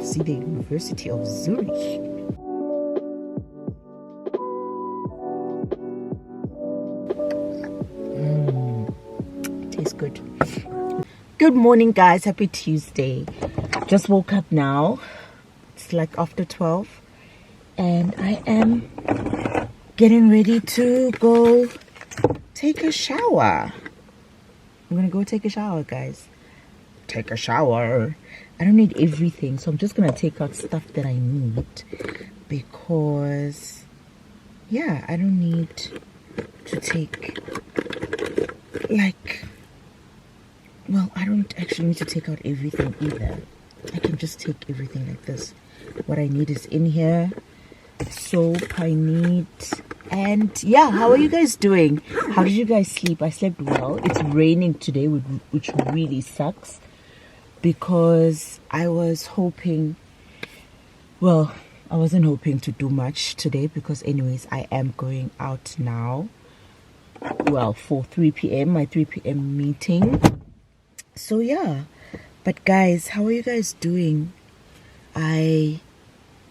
see the University of Zurich. Tastes good. Good morning, guys. Happy Tuesday. Just woke up now. It's like after 12 and I am getting ready to go take a shower. I'm gonna go take a shower, guys. Take a shower. I don't need everything, so I'm just gonna take out stuff that I need because yeah, I don't need to take like, well, I don't actually need to take out everything either. I can just take everything like this. What I need is in here. Soap I need. And yeah, how are you guys doing? How did you guys sleep? I slept well. It's raining today, which really sucks, because I was hoping, well, I wasn't hoping to do much today because anyways, I am going out now, well, for 3 p.m, my 3 p.m. meeting. So yeah, but guys, how are you guys doing? I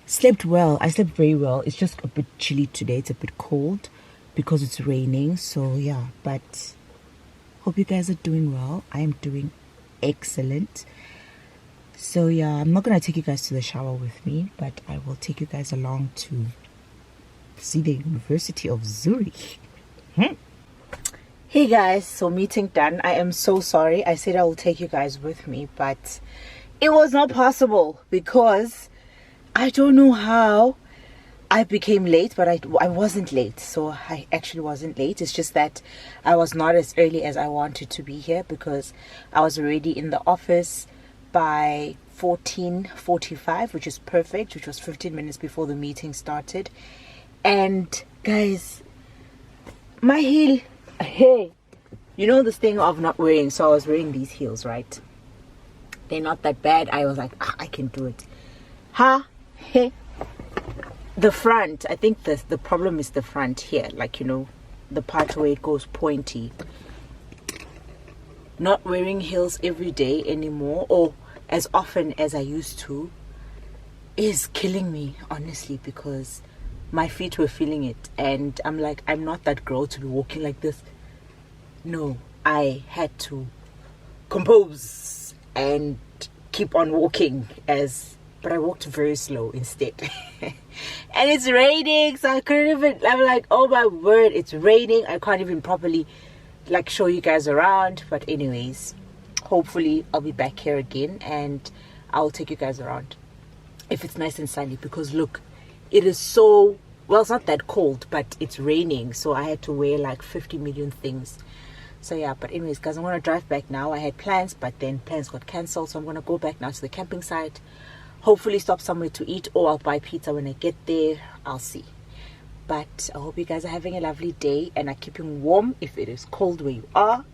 slept well. I slept very well. It's just a bit chilly today. It's a bit cold because it's raining. So yeah, but hope you guys are doing well. I am doing excellent. So yeah, I'm not gonna take you guys to the shower with me, but I will take you guys along to see the University of Zurich. Hey guys, so meeting done. I am so sorry. I said I will take you guys with me, but it was not possible because I don't know how I became late, but I wasn't late. So I actually wasn't late. It's just that I was not as early as I wanted to be here because I was already in the office by 14:45, which is perfect, which was 15 minutes before the meeting started. And guys, my heel, hey, you know this thing of not wearing, so I was wearing these heels, right? They're not that bad. I was like, I can do it. Hey, the front, I think the problem is the front here, like, you know, the part where it goes pointy. Not wearing heels every day anymore, or as often as I used to, is killing me, honestly, because my feet were feeling it, and I'm like, I'm not that girl to be walking like this. No, I had to compose and keep on walking, but I walked very slow instead. And it's raining, so I couldn't even, I'm like, oh my word, it's raining. I can't even properly like show you guys around. But anyways, hopefully I'll be back here again and I'll take you guys around if it's nice and sunny, because look, it is so, well, it's not that cold, but it's raining, so I had to wear like 50 million things. So yeah, but anyways, guys, I'm gonna drive back now. I had plans, but then plans got cancelled, so I'm gonna go back now to the camping site, hopefully stop somewhere to eat, or I'll buy pizza when I get there. I'll see. But I hope you guys are having a lovely day and are keeping warm if it is cold where you are,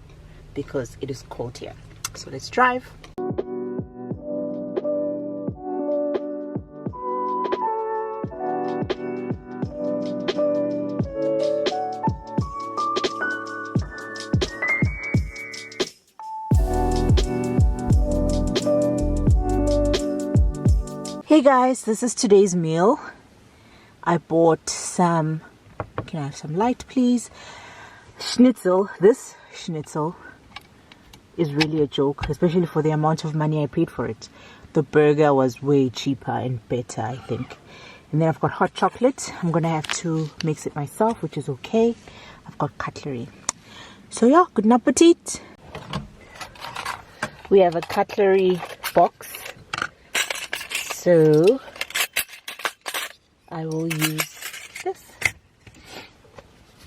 because it is cold here. So let's drive. Hey guys, this is today's meal. I bought some, can I have some light please? Schnitzel. This schnitzel is really a joke, especially for the amount of money I paid for it. The burger was way cheaper and better, I think. And then I've got hot chocolate. I'm gonna have to mix it myself, which is okay. I've got cutlery. So yeah, good appetit. We have a cutlery box. So I will use this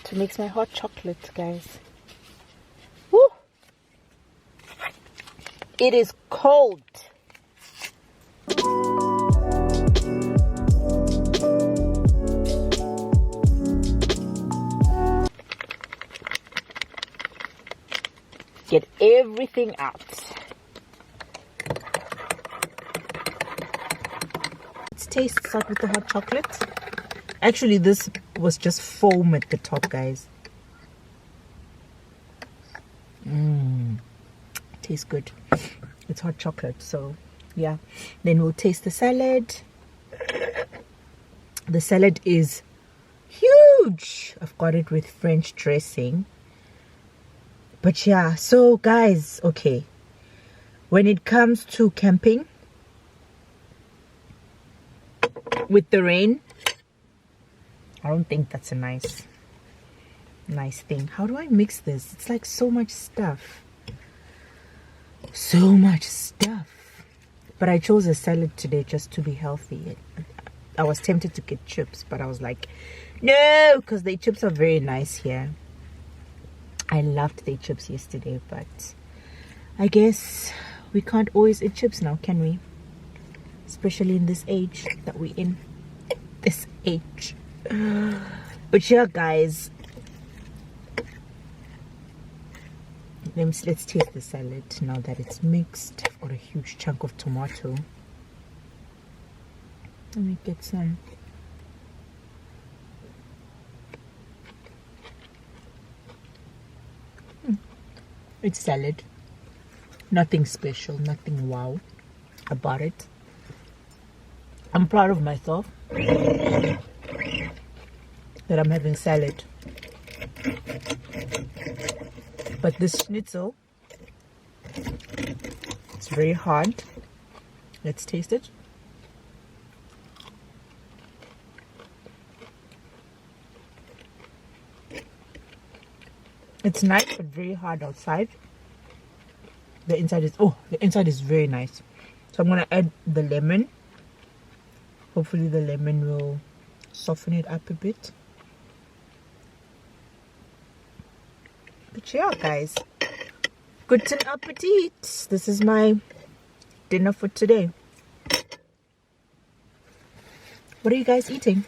to mix my hot chocolate, guys. Woo! It is cold. Get everything out. Tastes like with the hot chocolate. Actually, this was just foam at the top, guys. Tastes good. It's hot chocolate, so yeah, then we'll taste the salad. The salad is huge. I've got it with French dressing. But yeah, so guys, okay, when it comes to camping with the rain, I don't think that's a nice thing. How do I mix this? It's like so much stuff. So much stuff. But I chose a salad today just to be healthy. I was tempted to get chips, but I was like, no, because the chips are very nice here. I loved the chips yesterday, but I guess we can't always eat chips now, can we? Especially in this age that we're in. This age. But yeah, guys, let's taste the salad now that it's mixed. I've got a huge chunk of tomato. Let me get some. It's salad. Nothing special, nothing wow about it. I'm proud of myself that I'm having salad. But this schnitzel, it's very hard. Let's taste it. It's nice but very hard outside. The inside is very nice. So I'm gonna add the lemon. Hopefully the lemon will soften it up a bit. But yeah, guys, good appetit. This is my dinner for today. What are you guys eating?